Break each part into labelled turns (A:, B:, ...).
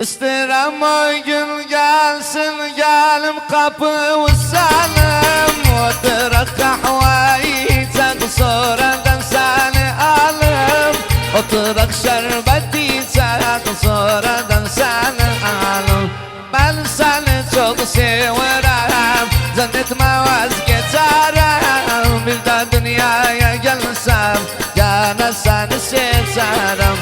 A: İsterim o gün gelsin gelim kapı usalım. Oturak kahveyi çek sonradan seni alım. Oturak şerbeti çek sonradan seni alım. Ben seni çok severim, zannetme vazgeçerim. Bir de dünyaya gelsem gene seni seçerim.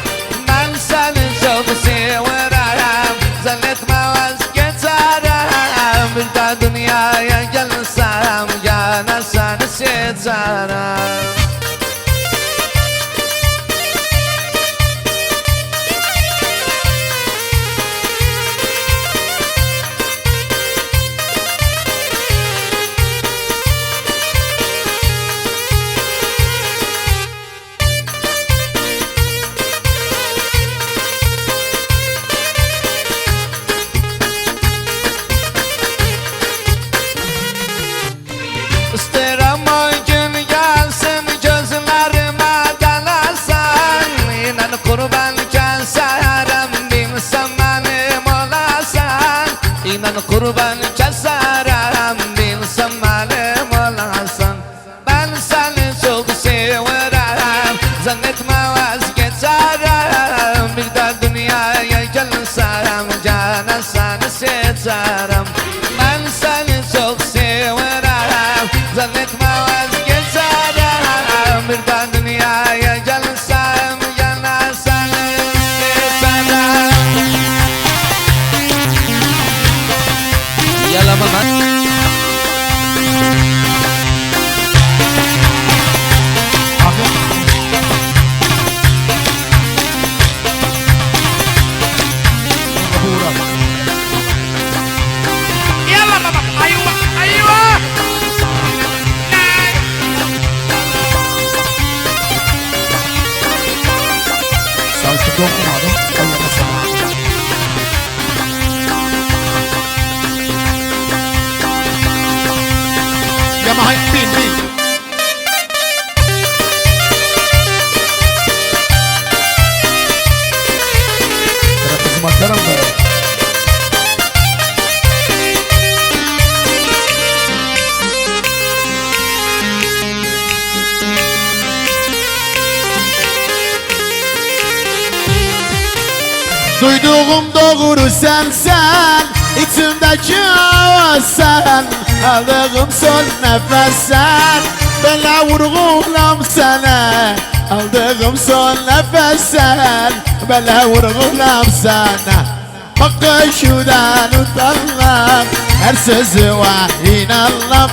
A: Ben seni çok severim, zannetme vazgeçerim. Bir de dünyaya gelsem gene seni seçerim. İsterim o gün gelsin gözlerime dalasan. İnan kurban keserim bilsem benim olasan. İnan kurban keserim bilsem benim olasan. Ben seni çok severim, zannetme vazgeçerim. Bir de dünyaya gelsem gene seni seçerim. Ben seni çok severim, zannetme vazgeçerim. Bir de dünyaya gelsem gene seni seçerim. Yalama lan.
B: Dokumadım. Allah'a sana. Ya ma bin. Kara kızım akarım da. Duyduğum doğru sen, içimdeki hava sen. Aldığım son nefes sen, bela vurgulam sana. Aldığım son nefes sen, bela vurgulam sana. Bakışından utanmam, her sözü var inanmam.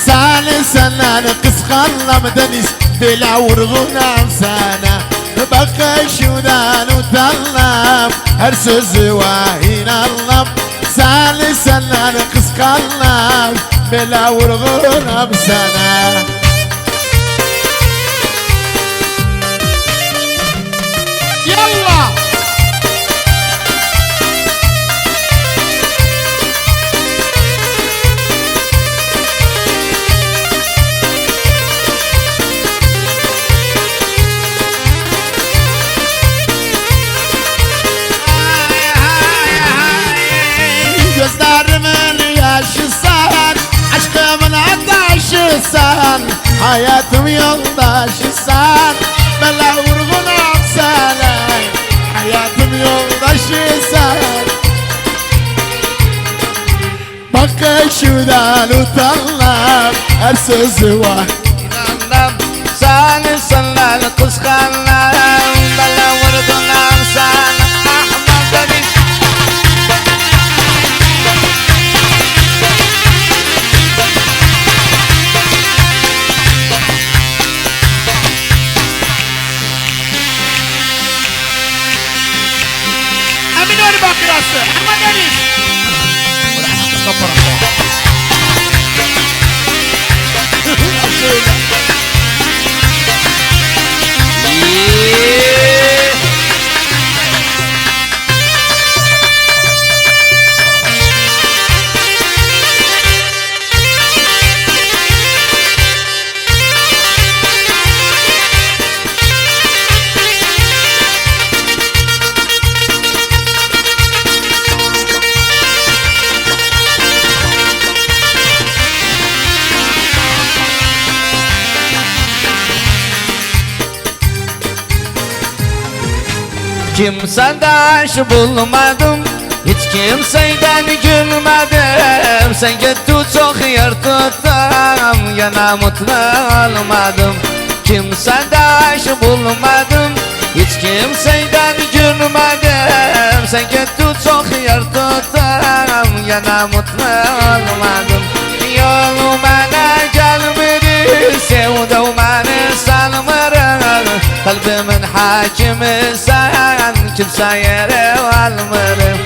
B: Senden kıskanlam deniz, bela vurgulam sana. Bakışından utanmam, her sözü var inanmam. Senden kıskanmam, bela vurgunam sana. Yallah! Gözlerimin yaşısan, aşkımın ateşisan. Hayatım yoldaşısan, bela vurgunam sana. Hayatım yoldaşısan. Bakışından utanmam, her sözü var
A: İnandım senden kıskanırım. Bela vurgunam sana. Ahmet Deniz.
B: Eminönü Bakırası, Ahmet Deniz. Kaparam ya.
A: Kimseden bulmadım, hiç kimseyden gülmedim. Sen gitti çok yer tuttum, yana mutlu olmadım. Kimseden bulmadım, hiç kimseyden gülmedim. Sen gitti çok yer tuttum, yana mutlu olmadım. Yolum bana gelmedi, sevdim beni salmırım. Kalbimin hakimi sen, kimse yere almırım.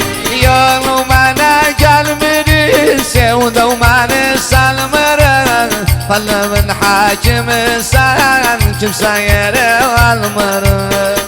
A: Yolum bana gelmedi, sevdim beni salmırım. Kalbimin hakimi sen, kimse yere almırım.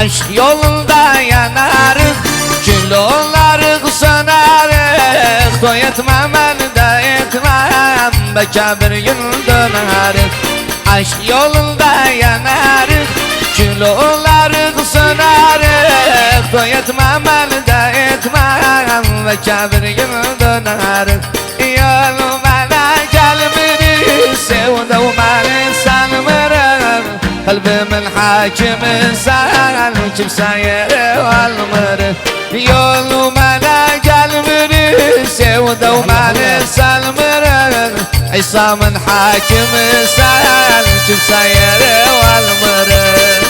A: Aşk yolunda yanarık, kilolarık sönarık. Toy etmem elde etmem, beka bir gün dönerık. Aşk yolunda yanarık, kilolarık sönarık. Toy etmem elde etmem, beka bir gün dönerık. Yolum bana gelmedi, sevdim beni sanmırım. Kalbimin hakimi sen, kimse yere almırım. Yolum bana gelmedi, sevdim beni salmırım. İsa'mın hakimi sen, kimse yere almırım.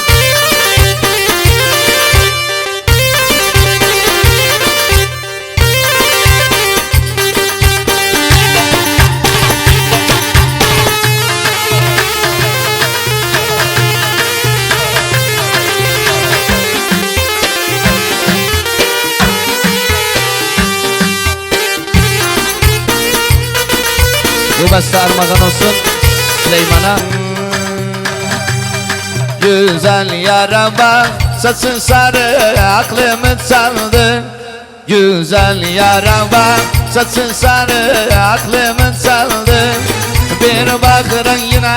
A: Bu beste armağan olsun Süleyman'a. Güzel yara bak, saçın sarı, aklımı çaldı. Güzel yara bak, saçın sarı, aklımı çaldı. Bir bakırın yine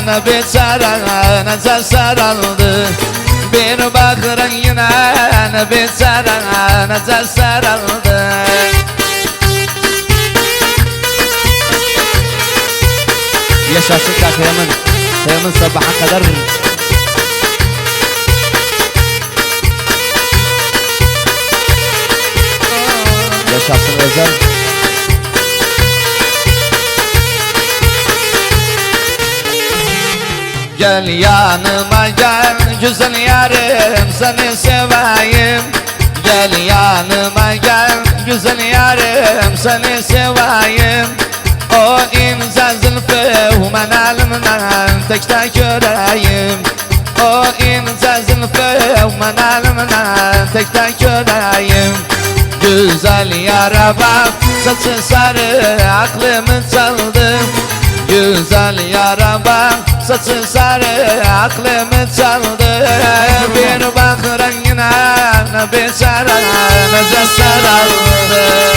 A: ne beçara, nece sarıldı. Bir bakırın yine ne beçara, nece sarıldı. Yaşasın Kayam'ın sabaha kadar. Yaşasın Özel. Gel yanıma gel güzel yarim, seni seveyim. Gel yanıma gel güzel yarim, seni seveyim. O ince zülfü men elimden tek tek göreyim. O ince zülfü men elimden tek tek göreyim. Güzel yara bak, saçı sarı, aklımı çaldı. Güzel yara bak, saçı sarı, aklımı çaldı. Bir bakıran yine ne beçara, nece sarıldı.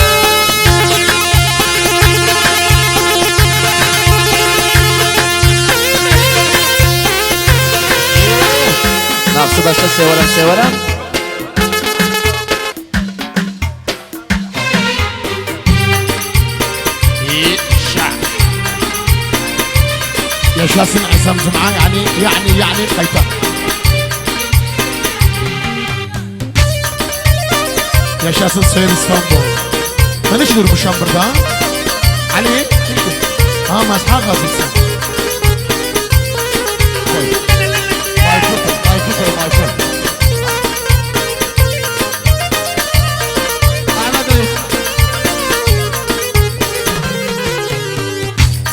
A: Nasıl başka severim.
B: Yaşasın İsam Cuma, yani kayıta. Yaşasın Seyir İstanbul. Ben hiç durmuşam burada. Ali, ha mazhar gazisi.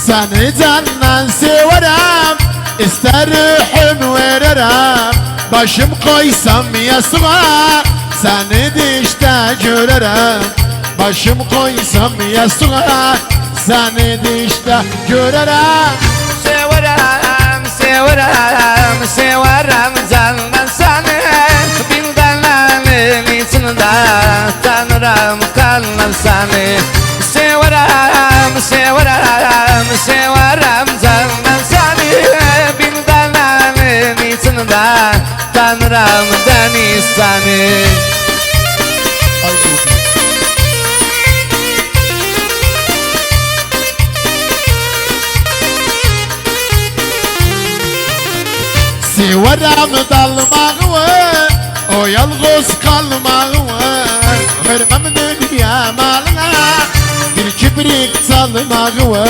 B: Seni candan severim, isterim veririm. Başım koysam yastığa, seni dişte görerim. Başım koysam yastığa, seni dişte görerim.
A: Severim Tanrım seni bildiğinin içinde Tanrım kanlar seni Severim, severim, severim Tanrım seni bildiğinin içinde Tanrım deniz seni
B: Severim dalmağı o yalnız kalmağı Vermem dünya malına bir kibrik salmağı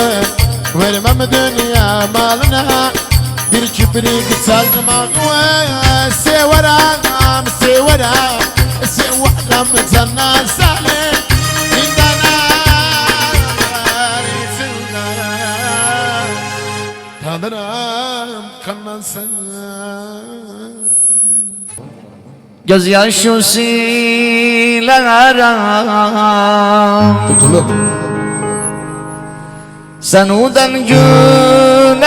B: Vermem dünya malına bir kibrik salmağı Severim, severim, severim canına seni Tanrım kanlan sana
A: Gözyaşı silerim
B: Tutulup
A: Senudan gülerim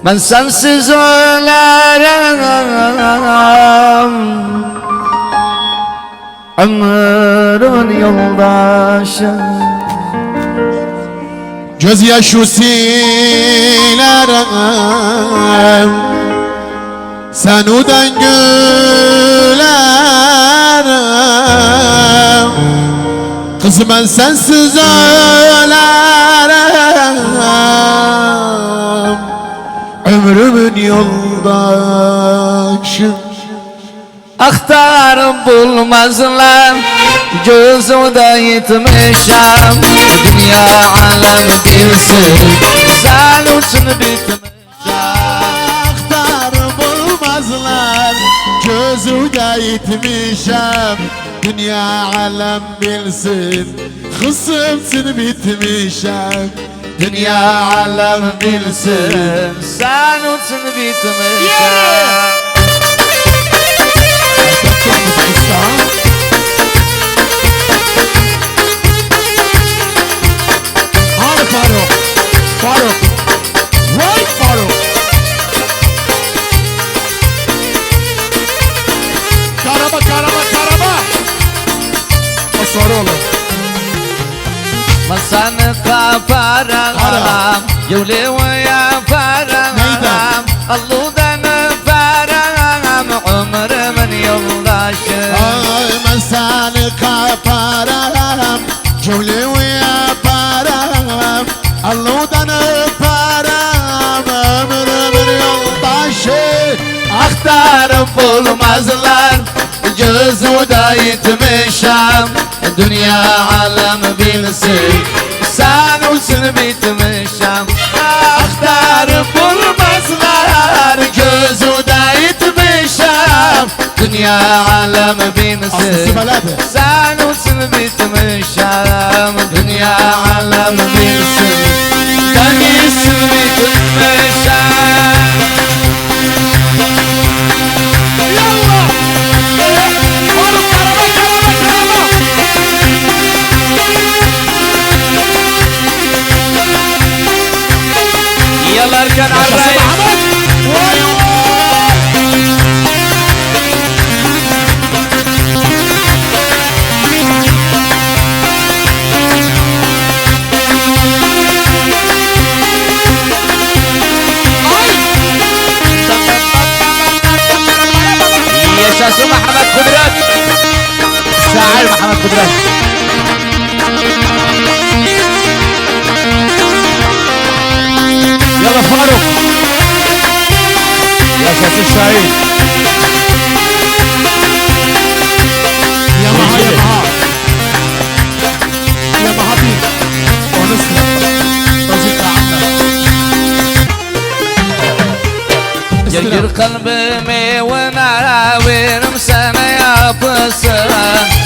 A: Ben sensiz ölerim Ömrün yoldaşı
B: Gözyaşı silerim Senudan gülerim Kızım ben sensiz ölerim Ömrümün yoldaşı
A: Aktarıp bulmazlar Gözümde yitmişim Dünya alem bilsin Sen için bitmişim
B: Aktarıp bulmazlar Gözümde yitmişim Dünya alem bilsin Kızımsın bitmişim
A: Dünya alem bilsin Sen için bitmişim
B: Hadi Faruk, Faruk, vay Faruk. Karama, karama, karama. O soru olur.
A: Masanı kaparam Yevli ve yaparam Allah'dan öperim Ömrümün yoldaşı
B: Ay ben seni kaparam, cevli ve yaparım. Allah'tan öperim, ömrümün yoldaşı.
A: Aktarıp bulmazlar Gözümde yitmişim Dünya alem bilsin Sen için bitmişim Aktarıp bulmazlar Gözümde yitmişim Dünya alem bilsin
B: Aslısı beledi.
A: Sen için bitmişim Dünya alem bilsin Ben için bitmişim Yalarken arayın Yaşasın Muhammed Kudret Şair Muhammed Kudret Yalla Faruk Yaşasın şair
B: Yamaha, Yamaha. Yamaha bir. Onu sınıfta. Vazifte
A: Gir kalbimi ve navirim sana yapısın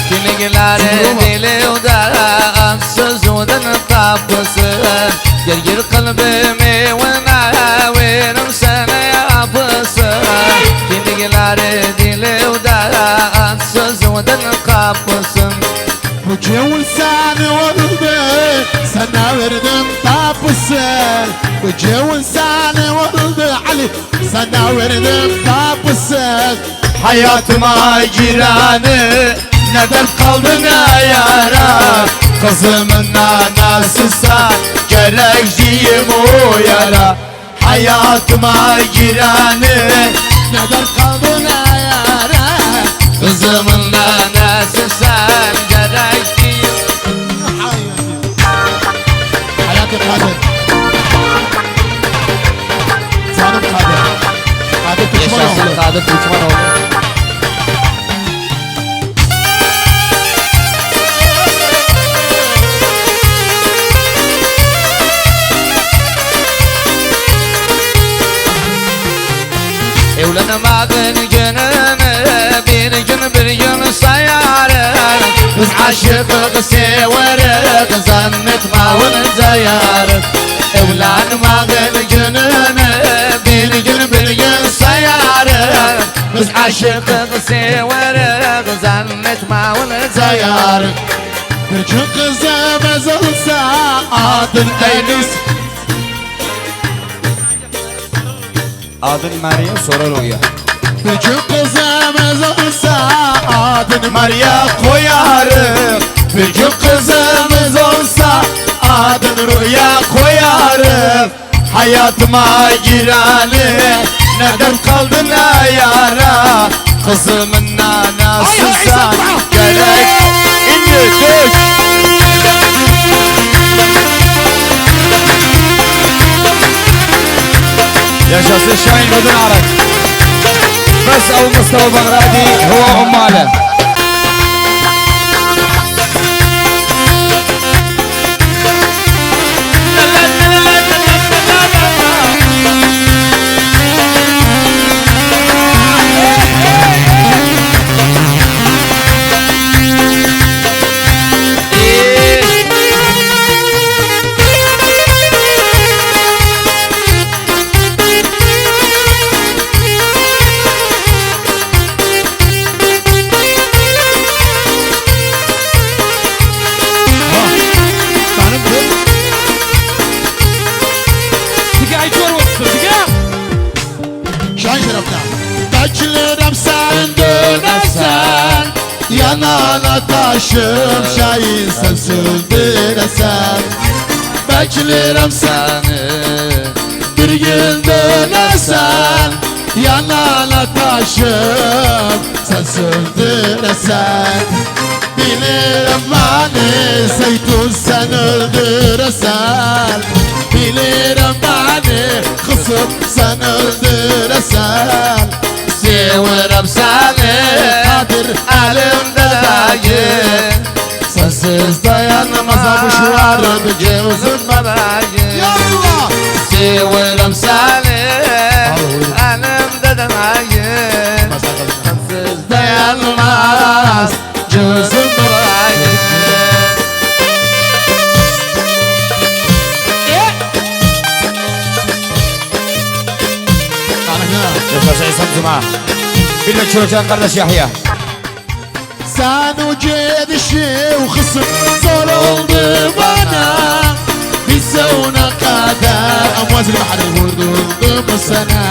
A: Günlükleri dili udan sözüden kapısın Gir kalbimi ve navirim sana yapısın Günlükleri dili udan sözüden kapısın
B: Bu cevul seni oldu, sana verdim tapısı. Bu cevul seni oldu, Sana verdim kapısı.
A: Hayatıma giranı neden kaldı ne yara? Kızımın anasıysa gerek diyeyim o yara. Hayatıma giranı
B: Neden kaldın ayara?
A: kızımın anasıysa gerek diyeyim.
B: Hayatım kadın. Canım kadın. Kadın düşman
A: Yaşasın
B: oldu.
A: kadın düşman oldu. Evlenemedin günümü bir gün sayarım. Biz aşıkık severik zannetmavın zayarım. Evlenemedin günümü bir gün sayarım. Biz aşıkık severik zannetmavın zayarım.
B: Bir gün kızımız olsa adın Eylül.
A: Adın Meryem sorar o ya.
B: Bir gün kızımız olsa adın
A: Maria koyarım. Bir gün kızımız olsa adını rüya koyarım. Hayatıma gireni neden kaldın ne yara? Kızımın anasıysa gerek indi dök. Yaşasın Şahin Odun Arak. بس أبو مصطفى بغدادي هو عماله.
B: Beklerim sen dönersen, yanana taşım şahin sen söndüresen. Beklerim
A: Seni
B: bir gün dönersen, yanana taşım sen söndüresen. Bilirim beni Zeytun sen öldüresen. Bilirim beni kızım sen öldüresen.
A: severim seni
B: Kadir
A: elimde dayı. Sensiz dayanamaz bu şuarım gözüm bebeğim.
B: Yallah!
A: Severim seni elimde dayı. Sensiz dayanamaz gözüm bebeğim. Yaşasın İslam Cuma. Bir de çocuğun kardeş Yahya.
B: Sen o gidişi kısım zor oldu bana. Bir sona kadar amvazil mahal vurdum sana.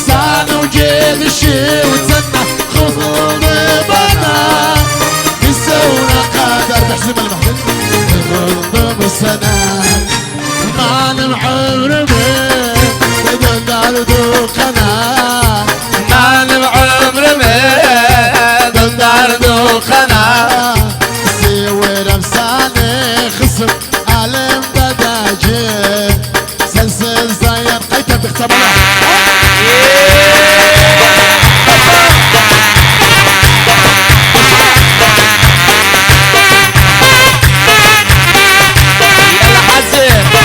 B: Sen o gidişi utanma kız oldu bana. Bir sona kadar behzim el mahal vurdum sana. Benim ömrümü döndürdü kana.
A: Benim ömrümü döndürdü kana.
B: Severim seni kızım elimde dacı. Sensiz dayan kayıt tıktamana.
A: يلا حسن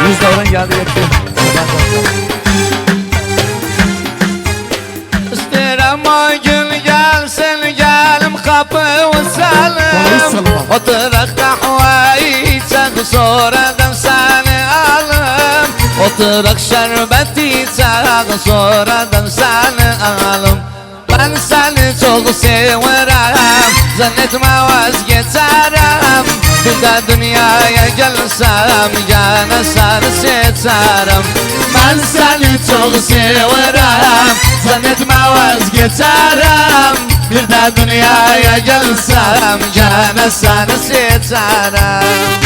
A: Yüzde geldi yetti. İsterim o gün gelsin gelim kapı usalım. Oturak kahveyi içek sonradan seni alım. Oturak şerbeti çak, sonradan seni alım. Ben seni çok severim, zannetme vazgeçerim. Bir de dünyaya gelsem gene seni seçerim. Ben seni çok severim, zannetme vazgeçerim. Bir de dünyaya gelsem gene seni seçerim.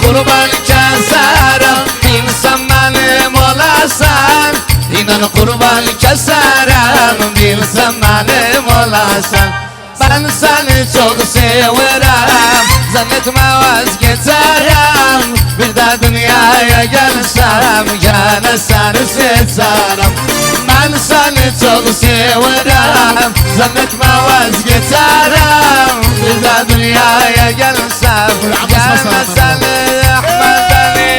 A: Kurban keserim, bilsem benim olasan. İnan kurban keserim, bilsem benim olasan. Ben seni çok severim, zannetme vazgeçerim. Bir de dünyaya gelsem gene seni seçerim. Ben seni çok severim, zannetme vazgeçerim. Bir de dünyaya gelsem gene seni Ahmet Ali.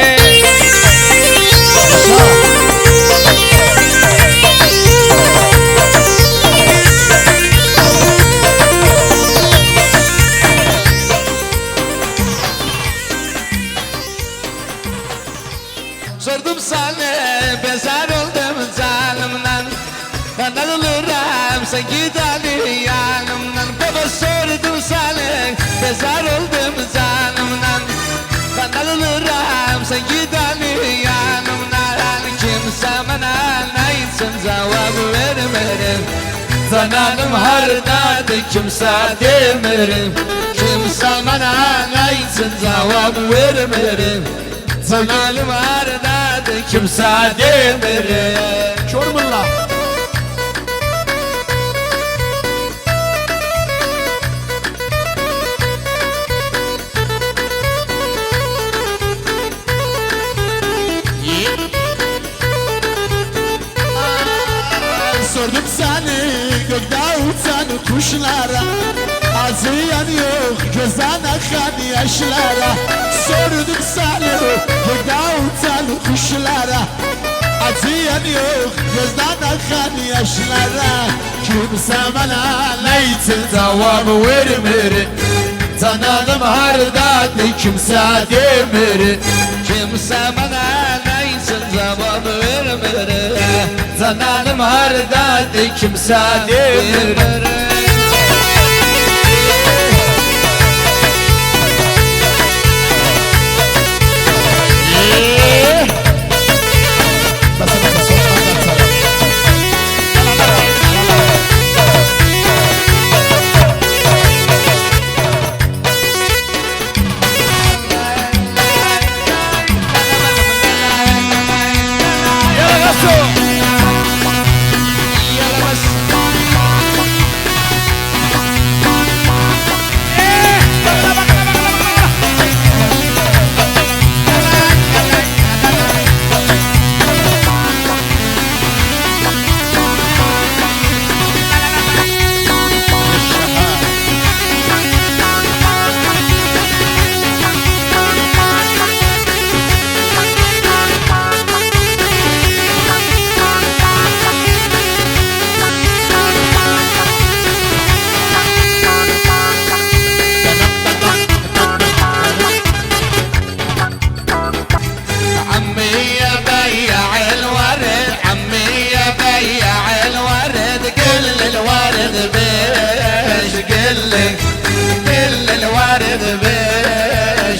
A: Sordum seni, bezer oldum canımdan. Ben alırım sen gidelim yanımdan. Baba sordum seni, bezer oldum canımdan. Ben alırım sen gidelim yanımdan. Kimse bana ne için cevap vermedim. Tanrım hardadır kimse demirim. Kimse bana ne için cevap vermedim. Tanrım hardadır kimse demirim.
B: Çorum'la. Sordum seni gökte uçan kuşlara, acıyan yok gözden akan yaşlara. Sordum seni gökte uçan kuşlara, acıyan yok gözden akan yaşlara. Kimse bana ne için cevap vermir. Tanrım hardadır kimse demir.
A: Kimse bana ne için cevap vermir.
B: Tanrım hardadır kimse demir.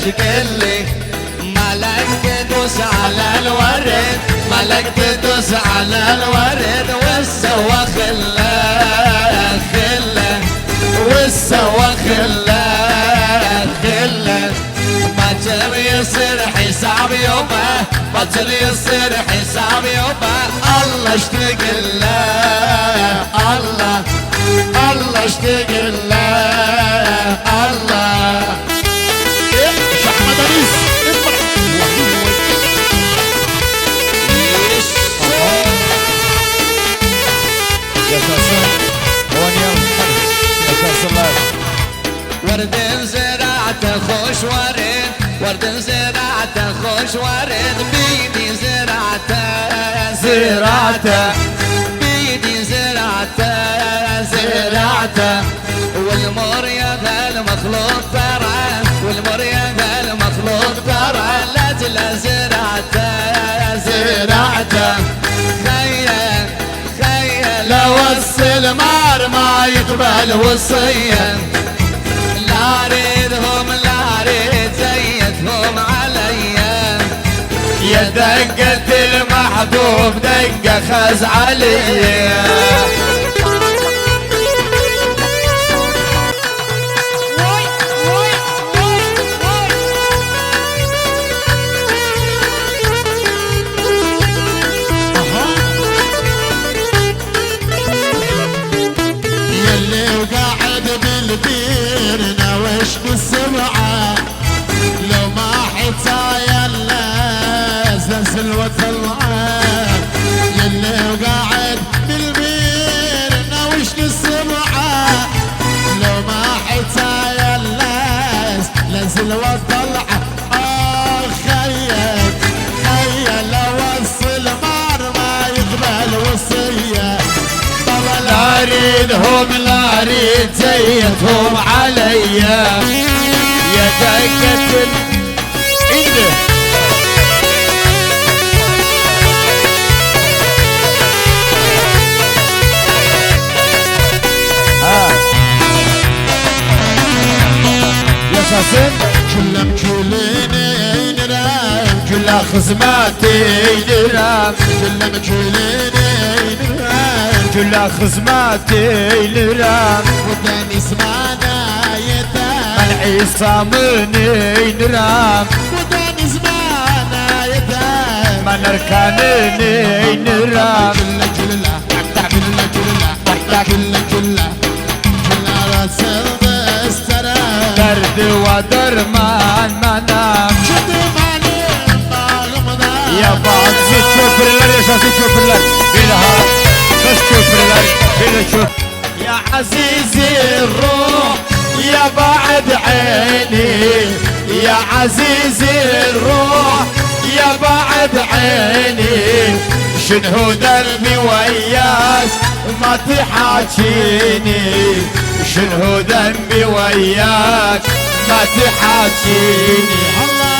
A: تقلي مالك تدوس على الورد مالك تدوس على الورد والسوا خلا خلا والسوا خلا خلا باكر يصير حساب يومه باكر يصير حساب يومه الله اشتاق له الله الله اشتاق له الله
B: احمد انيس افرح
A: ورد زرعته خوش ورد بيدي زرعته زرعته بيدي زرعته زرعته والمر يا ذا المخلوق ترى والمر يا ذا المخلوق ترى لاجل زرعته زرعته خيل خيل لو السلمار ما يقبل وصيه لا اريدهم لا اريد زيتهم عليا يا دقة المحبوب دقة خز عليا
B: بالسرعة لو ما حتى يلا سلوة العين يلي وقاعد بالبير ناوش السرعة لو ما حتى يلا سلوة العين خيل خيل لو وصل ما يقبل وصية لا اريدهم لا اريد زيتهم عليا يا دقة عنده
A: يا ساسن
B: كلها مجولين نرام
A: كلها خزماتي نرام
B: كلها مجولين نرام
A: كلها خزماتي نرام
B: وداني زمانا يتام
A: من عيسى مني نرام
B: وداني زمانا يتام
A: من اركانني نرام
B: كلها كلها كلها كلها كلها كلها راس السترام
A: درد ودرمان منام يا بعض زيد شوفرلر يا شا زيد شوفرلر بلها بس شوفرلر بلا شوف يا عزيزي الروح يا بعد عيني يا عزيزي الروح يا بعد عيني شنو ذنبي وياك ما تحاكيني شنو ذنبي وياك ما تحاكيني الله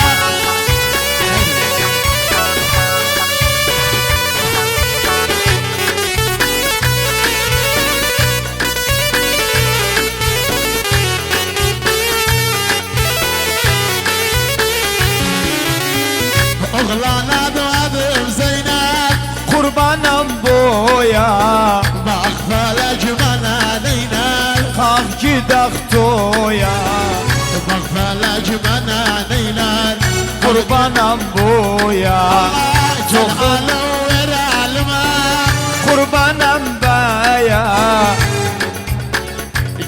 B: اغلانا ذوذب زينات
A: قربان بويا
B: باخفى لجمنا نينات
A: خاف جد اختويا
B: باخفى لجمنا نينات
A: قربان بويا
B: جعلوا ورا الماء
A: قربان بايا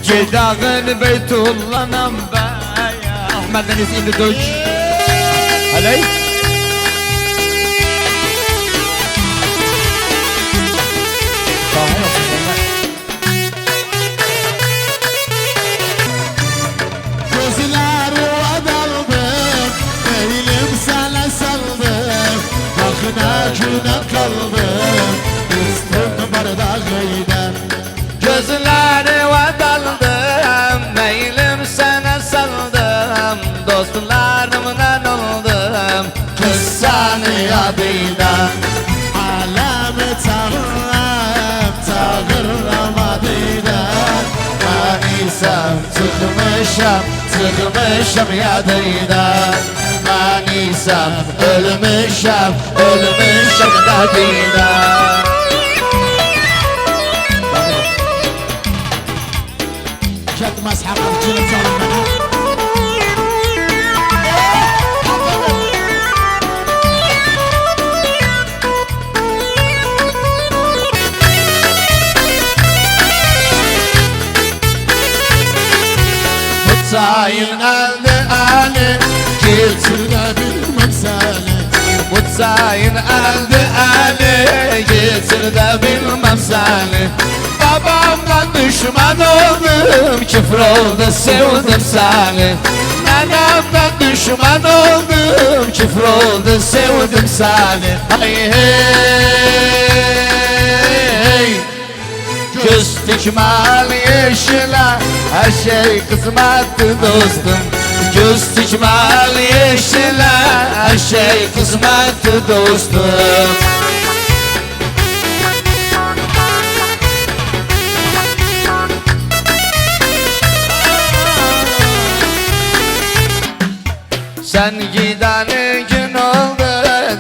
A: جداغن بيت الله نبايا احمد نسيم الدوج علي
B: وزلار وضربك يلمسال سلبك اخنا جنا قلبك استكبر دغيدا
A: Gözleri vadaldım, meylim sana saldım, dostlarımdan oldum, kız seni yadıyla.
B: علامة رمضينا
A: Manisem çıkmışım, çıkmışım yadıyla. Manisem ölmüşüm, ölmüşüm yadıyla.
B: جد مسحق الجنة صار
A: Mutsayin aldı ali,
B: سرنا بالمسالة
A: Mutsayin aldı ali, getirdi bilmem seni. Babamdan düşman oldum, küfür oldu sevdim seni. Nenemden düşman oldum, küfür oldu sevdim seni. Hey hey, göz dikmal yeşile, her şey kısmetti dostum. Göz dikmal yeşile, her şey kısmetti dostum. Sen gideni gün oldu,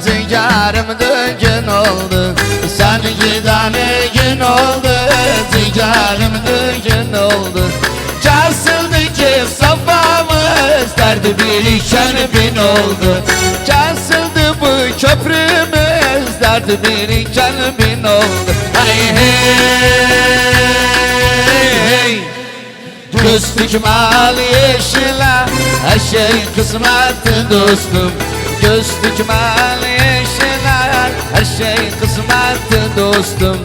A: ciğerimde gün oldu. Sen gideni gün oldu, ciğerimde gün oldu. Kesildi ki safhamız, derdi biriken bin oldu. Kesildi bu köprümüz, derdi biriken bin oldu. Hey hey, göz dikmal yeşile, her şey kısmetti dostum. Göz dikmal yeşile, her şey kısmetti dostum.